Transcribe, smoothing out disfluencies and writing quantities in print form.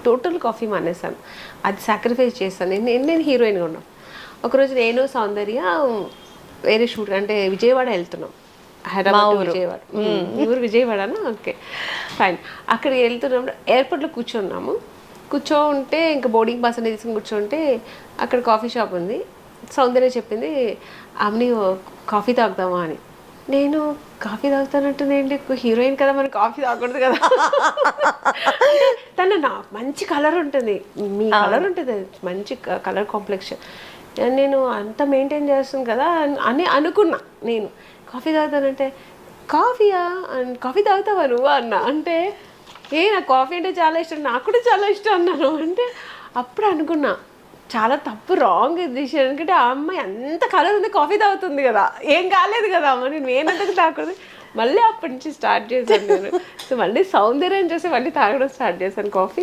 Total coffee మానేసాను. అది sacrifice చేశాను. నేను హీరోయిన్గా ఉన్నాను. ఒకరోజు నేను సౌందర్య వేరే షూట్ అంటే విజయవాడ వెళ్తున్నాం. హైదరాబాద్ విజయవాడ. మీ ఊరు విజయవాడనా? Okay fine. అక్కడికి వెళ్తున్నప్పుడు ఎయిర్పోర్ట్లో కూర్చున్నాము. కూర్చోంటే ఇంకా బోర్డింగ్ పాస్ అనేది తీసుకుని కూర్చోంటే అక్కడ కాఫీ షాప్ ఉంది. సౌందర్య చెప్పింది, ఆమెని కాఫీ తాగుతామా అని. నేను కాఫీ తాగుతానంటేనేంటి, హీరోయిన్ కదా, మరి కాఫీ తాగకూడదు కదా. తన నా మంచి కలర్ ఉంటుంది, మీ కలర్ ఉంటుంది, మంచి కలర్ కాంప్లెక్షన్. నేను అంత మెయింటైన్ చేస్తాను కదా అని అనుకున్నా. నేను కాఫీ తాగుతానంటే, కాఫీయా కాఫీ తాగుతావా నువ్వు అన్నా. అంటే నాకు కాఫీ అంటే చాలా ఇష్టం, నాకు కూడా చాలా ఇష్టం అన్నాను. అంటే అప్పుడు అనుకున్నా చాలా తప్పు, రాంగ్ డిసిషన్. ఎందుకంటే ఆ అమ్మాయి అంత కలర్ ఉంది, కాఫీ తాగుతుంది కదా, ఏం కాలేదు కదా, మరి నేనంతకు తాగకూడదు. మళ్ళీ అప్పటి నుంచి స్టార్ట్ చేశాను నేను. సో మళ్ళీ సౌందర్యం చూసి మళ్ళీ తాగడం స్టార్ట్ చేశాను కాఫీ.